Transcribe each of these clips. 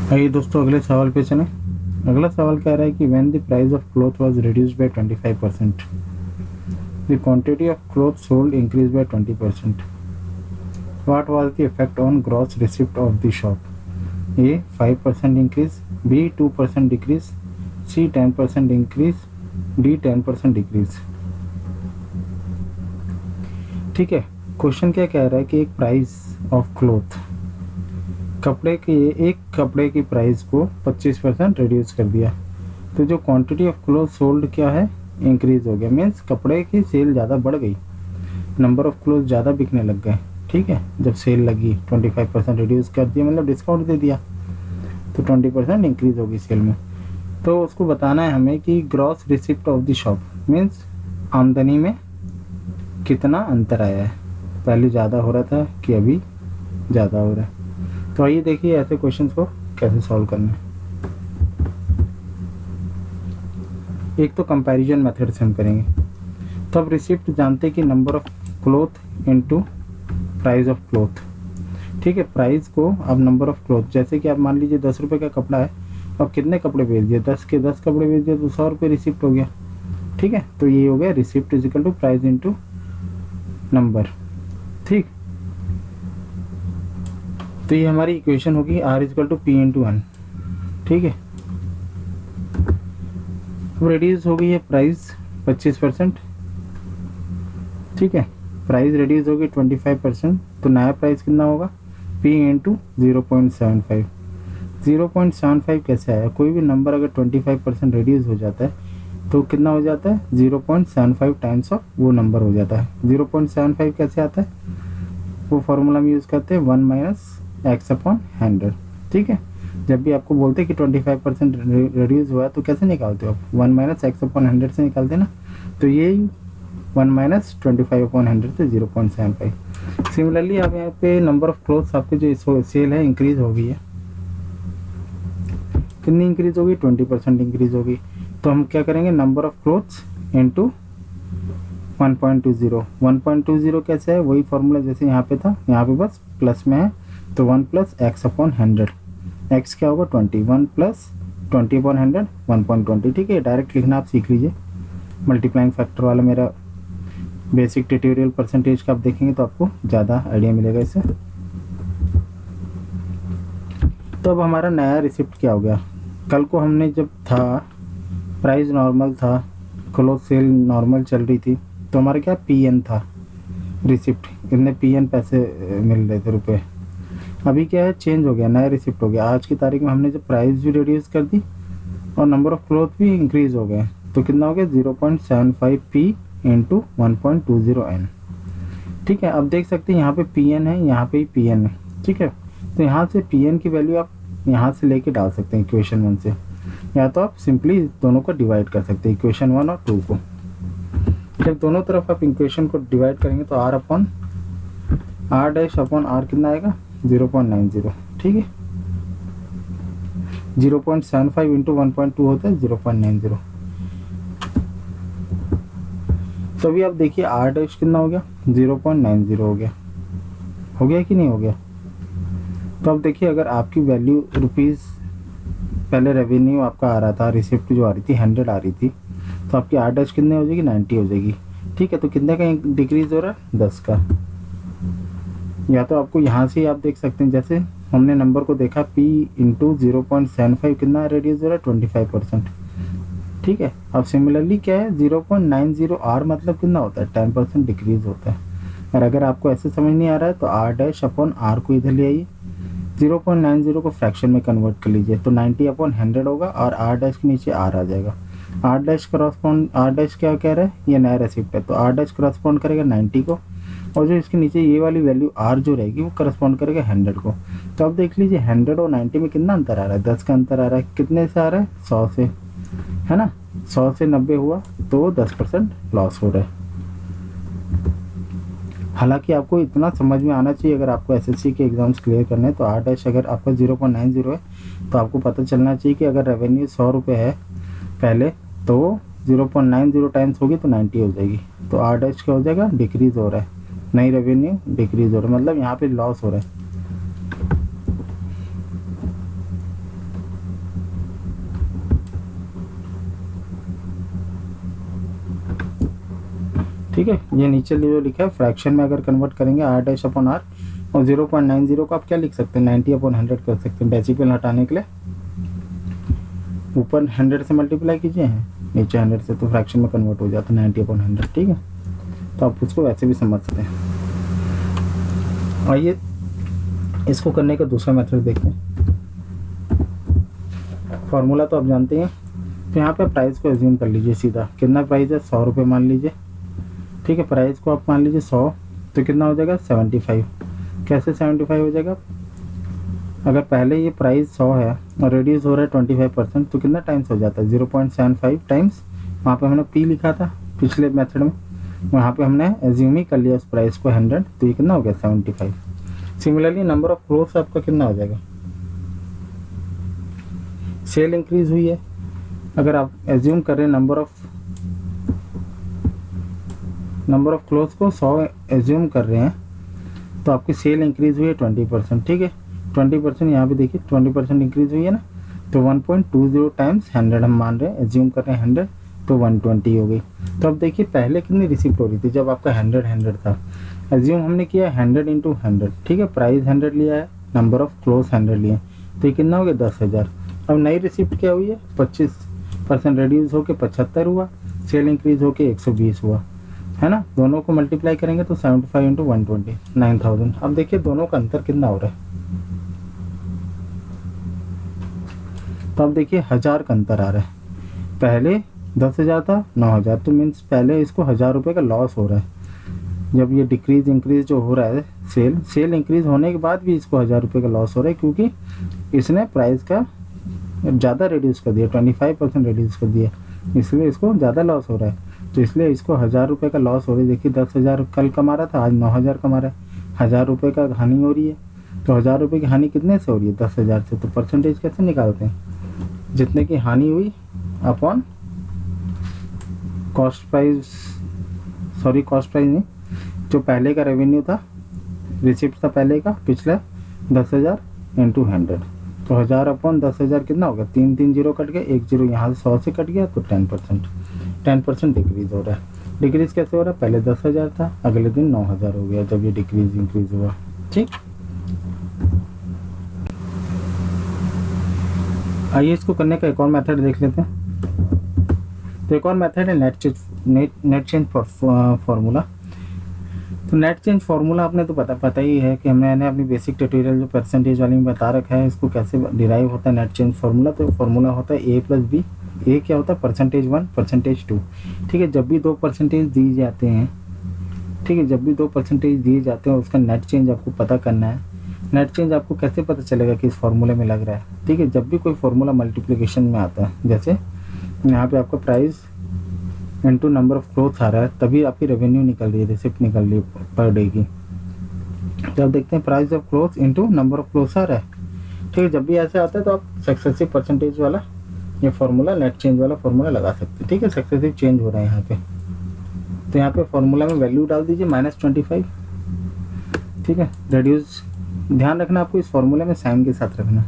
आइए दोस्तों अगले सवाल पे चलें। अगला सवाल कह रहा है कि when the price of cloth was reduced by 25%, the quantity of cloth sold increase by 20%, what was the effect on gross receipt of the shop? A 5% increase, B 2% decrease, C 10% increase, D 10% decrease. ठीक है, question क्या कह रहा है कि एक price of cloth, एक कपड़े की प्राइस को 25% रिड्यूस कर दिया, तो जो क्वांटिटी ऑफ क्लोथ सोल्ड क्या है, इंक्रीज हो गया। मीन्स कपड़े की सेल ज़्यादा बढ़ गई, नंबर ऑफ क्लोथ ज़्यादा बिकने लग गए। ठीक है, जब सेल लगी 25% रिड्यूस कर दिया, मतलब डिस्काउंट दे दिया, तो 20% इंक्रीज होगी सेल में। तो उसको बताना है हमें कि gross receipt of the shop means आमदनी में कितना अंतर आया है, पहले ज़्यादा हो रहा था कि अभी ज़्यादा हो रहा है। तो आइए देखिए ऐसे क्वेश्चंस को कैसे सॉल्व करना है। एक तो कंपैरिजन मेथड से हम करेंगे। तो अब रिसिप्ट जानते कि number of cloth into price of cloth. ठीक है, प्राइस को अब नंबर ऑफ क्लोथ, जैसे कि आप मान लीजिए 10 रुपये का कपड़ा है और कितने कपड़े बेच दिए, 10 के 10 कपड़े बेच दिए तो 100 रुपये रिसिप्ट हो गया। ठीक है, तो ये हो गया receipt is equal to price into number. ठीक, तो ये हमारी इक्वेशन होगी R is equal to P into N. ठीक है, अब रिड्यूस हो गई है प्राइस 25%। ठीक है, प्राइस रिड्यूस होगी 25%, तो नया प्राइस कितना होगा, P इंटू 0.75। 0.75 कैसे आया, कोई भी नंबर अगर 25% रिड्यूस हो जाता है तो कितना हो जाता है, 0.75 टाइम्स ऑफ वो नंबर हो जाता है। 0.75 कैसे आता है, वो फॉर्मूला में यूज़ करते हैं 1 माइनस एक्स अपॉन 100। ठीक है, जब भी आपको बोलते हैं कि 25% रिड्यूस हुआ है तो कैसे निकालते हो आप, 1 माइनस एक्स अपॉन 100 से निकालते हैं ना। तो ये 1 माइनस 25 अपॉन 100 से 0.75। सिमिलरली आप यहाँ पे नंबर ऑफ क्लोथ्स आपके जो सेल है इंक्रीज हो गई है, कितनी इंक्रीज होगी, 20% इंक्रीज होगी। तो हम क्या करेंगे, नंबर ऑफ क्लोथ्स इंटू 1.20। 1.20 कैसे है, वही फॉर्मूला जैसे यहाँ पे था, यहाँ पे बस प्लस में है, तो 1 प्लस एक्स अपॉन 100। एक्स क्या होगा 20, 1 प्लस 20 अपॉन 100 1.20। ठीक है, डायरेक्ट लिखना आप सीख लीजिए। मल्टीप्लाइंग फैक्टर वाला मेरा बेसिक ट्यूटोरियल परसेंटेज का आप देखेंगे तो आपको ज़्यादा आइडिया मिलेगा इससे। तो अब हमारा नया रिसिप्ट क्या हो गया, कल को हमने जब था प्राइस नॉर्मल था, क्लोथ सेल नॉर्मल चल रही थी, तो हमारा क्या PN था रिसिप्ट, इतने PN पैसे मिल रहे थे रुपए। अभी क्या है, चेंज हो गया, नया रिसिप्ट हो गया। आज की तारीख में हमने जब प्राइस भी रिड्यूस कर दी और नंबर ऑफ क्लोथ भी इंक्रीज हो गए, तो कितना हो गया 0.75 P इंटू 1.20 N। ठीक है, अब देख सकते हैं यहाँ पे PN है, यहाँ पे PN है। ठीक है, तो यहाँ से PN की वैल्यू आप यहाँ से लेके डाल सकते हैं इक्वेशन 1 से, या तो आप सिंपली दोनों को डिवाइड कर सकते हैं, इक्वेशन 1 और 2 को। जब दोनों तरफ आप इक्वेशन को डिवाइड करेंगे तो R upon R dash upon R कितना आएगा 0.90। ठीक है, 0.75 इंटू 1.2 होता है 0.90। तो अभी आप देखिए R डैश कितना हो गया 0.90 हो गया कि नहीं हो गया। तो अब देखिए, अगर आपकी वैल्यू रुपीज़, पहले रेवेन्यू आपका आ रहा था, रिसिप्ट जो आ रही थी 100 आ रही थी, तो आपकी R डैश कितने हो जाएगी 90 हो जाएगी। ठीक है, तो कितने का डिक्रीज हो रहा है 10 का। या तो आपको यहाँ से आप देख सकते हैं, जैसे हमने नंबर को देखा P इंटू 0.75 कितना रिड्यूस हो रहा है 25%। ठीक है, अब सिमिलरली क्या है 0.90 R मतलब कितना होता है 10% डिक्रीज होता है। और अगर आपको ऐसे समझ नहीं आ रहा है तो R डैश अपॉन R को इधर ले आइए, 0.90 को फ्रैक्शन में कन्वर्ट कर लीजिए, तो 90 अपॉन 100 होगा और R डैश के नीचे R आ जाएगा। R dash correspond, R dash क्या कह रहा है, ये नया रेसिप्ट है, तो R डैश करस्पॉन्ड करेगा 90 को, और जो इसके नीचे ये वाली वैल्यू R जो रहेगी वो करस्पॉन्ड करेगा 100 को। तो अब देख लीजिए 100 और 90 में कितना अंतर आ रहा है, 10 का अंतर आ रहा है। कितने से आ रहा है 100 से, है ना। 100 से 90 हुआ तो 10% लॉस हो रहा है। हालांकि आपको इतना समझ में आना चाहिए, अगर आपको एसएससी के एग्जाम्स क्लियर करने हैं तो R डैश अगर आपका 0.90 है तो आपको पता चलना चाहिए कि अगर रेवेन्यू 100 रुपये है पहले, तो 0.90 टाइम्स होगी तो 90 हो जाएगी, तो R डैश क्या हो जाएगा डिक्रीज हो रहा है, नई रेवेन्यू डिक्रीज हो रहा है, मतलब यहाँ पे लॉस हो रहा है। ठीक है। ये नीचे जो लिखा है फ्रैक्शन में अगर कन्वर्ट करेंगे r डैश अपॉन r, और 0.90 को आप क्या लिख सकते हैं 90 अपॉन 100 कर सकते हैं डेसिबल हटाने के लिए। ऊपर 100 से मल्टीप्लाई कीजिए, नीचे 100 से, तो फ्रैक्शन में कन्वर्ट हो जाता है 90 अपॉन 100। ठीक है, तो आप उसको वैसे भी समझ सकते हैं। आइए इसको करने का दूसरा मेथड देखते हैं। फॉर्मूला तो आप जानते हैं। तो यहाँ पे प्राइस को एज्यूम कर लीजिए सीधा। कितना प्राइस है 100 रुपये मान लीजिए। ठीक है, प्राइस को आप मान लीजिए 100, तो कितना हो जाएगा 75। कैसे 75 हो जाएगा? अगर पहले ये प्राइस 100 है और रिड्यूस हो रहा है 25%, तो कितना टाइम्स हो जाता है 0.75 टाइम्स। वहाँ पे हमने p लिखा था पिछले मेथड में, वहाँ पे हमने एज्यूम ही कर लिया उस प्राइस को 100, तो ये कितना हो गया 75। सिमिलरली नंबर ऑफ क्लोथ्स आपका कितना हो जाएगा? सेल इंक्रीज हुई है, अगर आप एज्यूम कर रहे हैं नंबर ऑफ क्लोथ्स को 100 एज्यूम कर रहे हैं, तो आपकी सेल इंक्रीज हुई है 20%। ठीक है, 20% यहाँ पे देखिए 20% इंक्रीज हुई है ना, तो 1.20 टाइम्स 100 हम मान रहे हैं, एज्यूम कर रहे हैं 100, तो 120 हो गई। तो अब देखिए पहले कितनी रिसिप्ट हो रही थी जब आपका 100 था, एज्यूम हमने किया 100 इंटू 100। ठीक है, प्राइस 100 लिया है, नंबर ऑफ क्लोथ 100 लिए, तो ये कितना हो गया 10,000। अब नई रिसिप्ट क्या हुई है 25% रिड्यूस होके 75 हुआ, सेल इंक्रीज होके 120 हुआ, है ना। दोनों को मल्टीप्लाई करेंगे तो 75 इंटू 120 9000। अब देखिए दोनों का अंतर कितना हो रहा है, तो अब देखिए 1000 का अंतर आ रहा है। पहले 10,000 था 9,000, तो मीन्स पहले इसको 1000 रुपये का लॉस हो रहा है। जब ये डिक्रीज इंक्रीज जो हो रहा है सेल इंक्रीज होने के बाद भी इसको 1000 रुपये का लॉस हो रहा है, क्योंकि इसने प्राइस का ज़्यादा रिड्यूस कर दिया, 25% रिड्यूस कर दिया, इसलिए इसको ज़्यादा लॉस हो रहा है। तो इसलिए इसको 1000 रुपये का लॉस हो रहा है। देखिए 10,000 कल कमा रहा था, आज 9,000 कमा रहा है, 1000 रुपये का हानि हो रही है। तो 1000 रुपये की हानि कितने से हो रही है 10,000 से, तो परसेंटेज कैसे निकालते हैं? जितने की हानि हुई अपॉन कॉस्ट प्राइस नहीं, जो पहले का रेवेन्यू था, रिसिप्ट था पहले का पिछला 10,000 इंटू 100, तो 1000 अपॉन 10,000 कितना हो गया 3 0 कट गया, 1 0 यहाँ से 100 से कट गया, तो 10% डिक्रीज हो रहा है। डिक्रीज कैसे हो रहा है? पहले 10,000 था, अगले दिन 9,000 हो गया जब ये डिक्रीज इंक्रीज हुआ। ठीक, आइए इसको करने का एक और मेथड देख लेते हैं। तो एक और मेथड है नेट चेंज फार्मूला। तो नेट चेंज फार्मूला आपने तो पता ही है कि हमने अपनी बेसिक ट्यूटोरियल जो परसेंटेज वाली में बता रखा है, इसको कैसे डिराइव होता है नेट चेंज फार्मूला। तो फार्मूला होता है a प्लस बी। ए क्या होता है? %1 %2। ठीक है, जब भी 2% दिए जाते हैं, ठीक है, जब भी 2% दिए जाते हैं उसका नेट चेंज आपको पता करना है। नेट चेंज आपको कैसे पता चलेगा कि इस फार्मूले में लग रहा है? ठीक है, जब भी कोई फार्मूला मल्टीप्लिकेशन में आता है, जैसे यहाँ पे आपका price into number of clothes आ रहा है, तभी आपकी रेवेन्यू निकल रही है, रिसिप्ट निकल रही है पर डे की। तो आप देखते हैं price of clothes into number of clothes आ रहा है। ठीक है, जब भी ऐसे आता है तो आप सक्सेसिव परसेंटेज वाला ये फार्मूला, नेट चेंज वाला फार्मूला लगा सकते हैं। ठीक है, सक्सेसिव चेंज हो रहा है यहाँ पे, तो यहाँ पे फार्मूला में वैल्यू डाल दीजिए -25। ठीक है, रिड्यूस, ध्यान रखना आपको इस फार्मूले में साइन के साथ रखना।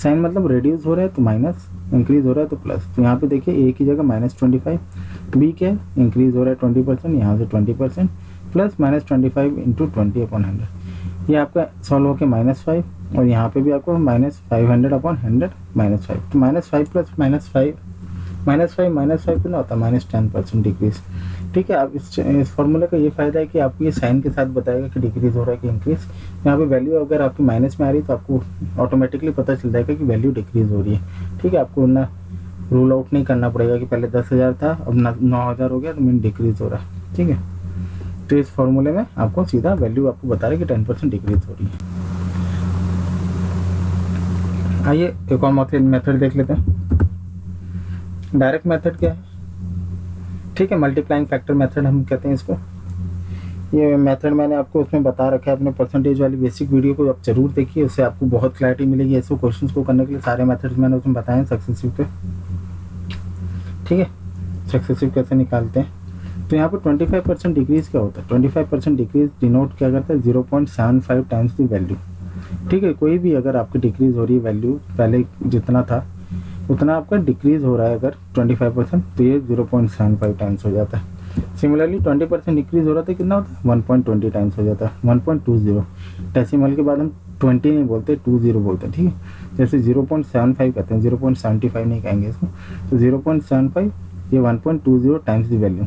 साइन मतलब रिड्यूस हो रहा है तो माइनस, इंक्रीज हो रहा है तो प्लस। तो यहाँ पे देखिए ए की जगह -25, बी क्या है? इंक्रीज हो रहा है 20%, यहाँ से 20% प्लस -25 इंटू 20/100। ये आपका सॉल्व होकर -5, और यहाँ पे भी आपको -500/100 -5, तो -5 प्लस -5 कितना होता है -10% डिक्रीज। ठीक है, आप इस फार्मूले का ये फ़ायदा है कि आपको ये साइन के साथ बताएगा कि डिक्रीज हो रहा है कि इंक्रीज। यहाँ पे वैल्यू अगर आपकी माइनस में आ रही है तो आपको ऑटोमेटिकली पता चल जाएगा कि वैल्यू डिक्रीज हो रही है। ठीक है, आपको ना रूल आउट नहीं करना पड़ेगा कि पहले 10,000 था अब 9,000 हो गया तो मीन डिक्रीज हो रहा है। ठीक है, तो इस फार्मूले में आपको सीधा वैल्यू आपको बता रहा है कि 10% डिक्रीज हो रही है। आइए एक और मेथड देख लेते हैं। डायरेक्ट मेथड क्या है? ठीक है, मल्टीप्लाइंग फैक्टर मेथड हम कहते हैं इसको। ये मेथड मैंने आपको उसमें बता रखा है, अपने परसेंटेज वाली बेसिक वीडियो को आप जरूर देखिए, उससे आपको बहुत क्लैरिटी मिलेगी। ऐसे क्वेश्चंस को करने के लिए सारे मेथड्स मैंने उसमें बताए हैं सक्सेसिव पे। ठीक है, सक्सेसिव कैसे निकालते हैं? तो यहाँ पर 25% डिक्रीज क्या होता है? 25% डिक्रीज डिनोट क्या करता है? 0.75 टाइम्स दी वैल्यू। ठीक है, कोई भी अगर आपकी डिक्रीज हो रही है वैल्यू, पहले जितना था उतना आपका डिक्रीज हो रहा है अगर 25%, तो ये 0.75 टाइम्स हो जाता है। सिमिलरली 20% इंक्रीज हो रहा था कितना होता है 1.20 टाइम्स हो जाता है 1.20। डेसिमल के बाद हम 20 नहीं बोलते 20 बोलते हैं, ठीक है। जैसे 0.75 कहते हैं, 0.75 नहीं कहेंगे इसको, तो 0.75 ये 1.20 times the value.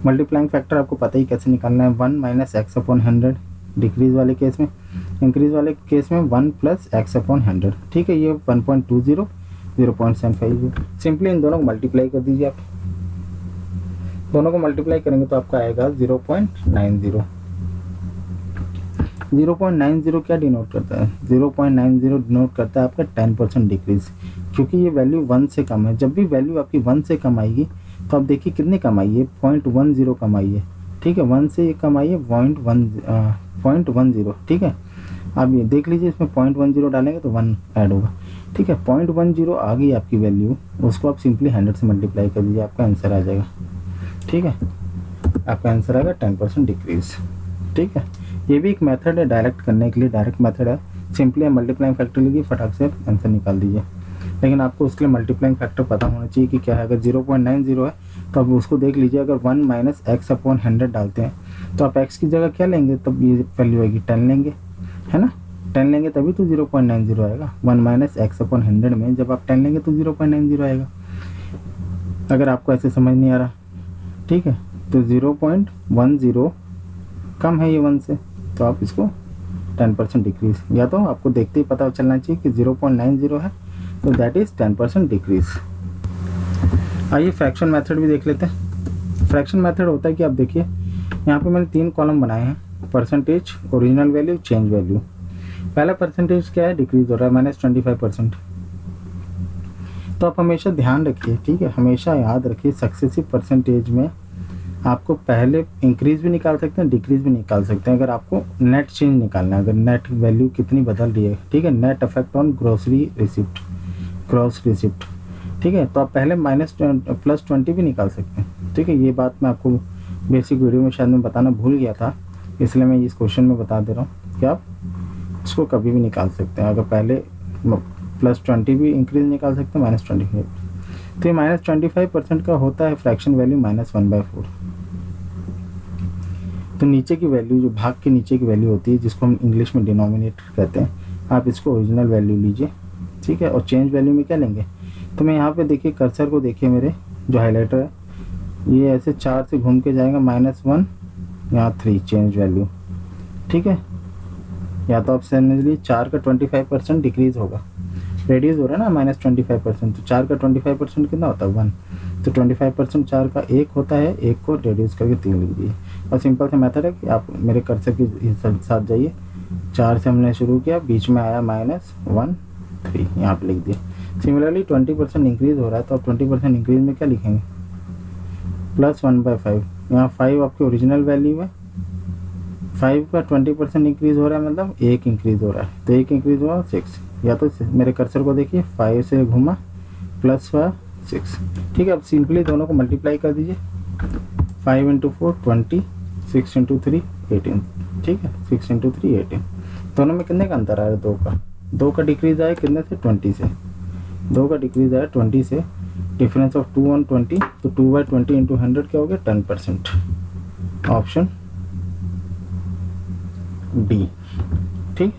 Multiplying factor आपको पता ही कैसे निकालना है, 1 माइनस एक्स अपॉन 100 डिक्रीज वाले केस में, इंक्रीज वाले केस में 1 प्लस एक्स अपॉन 100, ठीक है। ये 1.20 0.75, सिंपली इन दोनों को मल्टीप्लाई कर दीजिए आप। दोनों को मल्टीप्लाई करेंगे तो आपका आएगा 0.90। 0.90 क्या डिनोट करता है, 0.90 डिनोट करता है आपका 10% डिक्रीज, क्योंकि ये वैल्यू 1 से कम है। जब भी वैल्यू आपकी 1 से कम आएगी तो आप देखिए कितनी कम आई है, 0.10 कम आई है, ठीक है। 1 से ये कम आई है 0.10, ठीक है। आप ये देख लीजिए, इसमें 0.10 डालेंगे तो 1 ऐड होगा, ठीक है। 0.10 आ गई आपकी वैल्यू, उसको आप सिंपली 100 से मल्टीप्लाई कर दीजिए, आपका आंसर आ जाएगा, ठीक है। आपका आंसर आएगा 10% डिक्रीज, ठीक है। ये भी एक मेथड है डायरेक्ट करने के लिए, डायरेक्ट मेथड है। सिंपली मल्टीप्लाइंग फैक्टर लीजिए, फटाक से आंसर निकाल दीजिए। लेकिन आपको उसके लिए मल्टीप्लाइंग फैक्टर पता होना चाहिए कि क्या है। अगर 0.90 है तो आप उसको देख लीजिए, अगर 1 माइनस एक्स अपॉन 100 डालते हैं तो आप एक्स की जगह क्या लेंगे, तब ये वैल्यू आएगी 10 लेंगे, है ना। 10 लेंगे तभी तो 0.90 आएगा। 1 माइनस एक्स अपॉन 100 में जब आप 10 लेंगे तो 0.90 आएगा। अगर आपको ऐसे समझ नहीं आ रहा, ठीक है, तो 0.10 कम है ये 1 से, तो आप इसको 10% डिक्रीज, या तो आपको देखते ही पता चलना चाहिए कि 0.90 है तो दैट इज 10% डिक्रीज। आइए फ्रैक्शन मेथड भी देख लेते हैं। फ्रैक्शन मेथड होता है कि आप देखिए यहाँ पे मैंने 3 कॉलम बनाए हैं, percentage, original value, change value. पहला परसेंटेज क्या है, डिक्रीज हो रहा है -25%। तो आप हमेशा ध्यान रखिए, ठीक है, हमेशा याद रखिए सक्सेसिव परसेंटेज में आपको पहले इंक्रीज भी निकाल सकते हैं, डिक्रीज भी निकाल सकते हैं। अगर आपको नेट चेंज निकालना है, अगर नेट वैल्यू कितनी बदल रही है, ठीक है, net effect on gross receipt, ठीक है, तो आप पहले +20 भी निकाल सकते हैं, ठीक है। ये बात मैं आपको बेसिक वीडियो में शायद मैं बताना भूल गया था, इसलिए मैं इस क्वेश्चन में बता दे रहा हूँ कि आप इसको कभी भी निकाल सकते हैं। अगर पहले +20 भी इंक्रीज निकाल सकते हैं, -25, तो ये -25% का होता है फ्रैक्शन वैल्यू -1/4। तो नीचे की वैल्यू, जो भाग के नीचे की वैल्यू होती है, जिसको हम इंग्लिश में डिनोमिनेटर कहते हैं, आप इसको ओरिजिनल वैल्यू लीजिए, ठीक है। और चेंज वैल्यू में क्या लेंगे, तो मैं यहाँ पे देखिए कर्सर को देखिए, मेरे जो हाईलाइटर है ये ऐसे 4 से घूम के जाएगा, -1 यहाँ 3 चेंज वैल्यू, ठीक है। या तो आप समझ लीजिए 4 का 25% डिक्रीज होगा, रेड्यूस हो रहा है ना -25%, तो 4 का 25% कितना होता है 1, तो 25% 4 का 1 होता है, 1 को रेड्यूस करके 3 लिख दीजिए। और सिंपल सा मेथड है कि आप मेरे कर्सर के साथ जाइए, 4 से हमने शुरू किया, बीच में आया -1 3, यहाँ पे लिख दिया। सिमिलरली 20% इंक्रीज हो रहा है, तो आप 20% इंक्रीज में क्या लिखेंगे, +1/5, यहाँ 5 आपकी ओरिजिनल वैल्यू है, 5 का 20% इंक्रीज हो रहा है, मतलब 1 इंक्रीज हो रहा है, तो 1 इंक्रीज हुआ 6। या तो मेरे कर्सर को देखिए, 5 से घुमा +6, ठीक है। अब सिंपली दोनों को मल्टीप्लाई कर दीजिए, 5 × 4 20, 6 × 3 18, ठीक है, 6 × 3 18। दोनों में कितने का अंतर आ रहा है, 2 का डिक्रीज आया कितने से, 20 से, 2 का डिक्रीज आया 20 से, डिफरेंस ऑफ 2 on 20, तो 2/20 × 100 क्या हो गया, 10%, ऑप्शन डी, ठीक,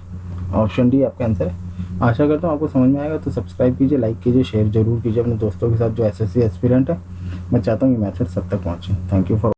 ऑप्शन डी आपका आंसर है। आशा करता हूँ आपको समझ में आएगा, तो सब्सक्राइब कीजिए, लाइक कीजिए, शेयर जरूर कीजिए अपने दोस्तों के साथ जो एसएससी एस्पिरेंट है। मैं चाहता हूँ ये मैथड सब तक पहुँचे। Thank you for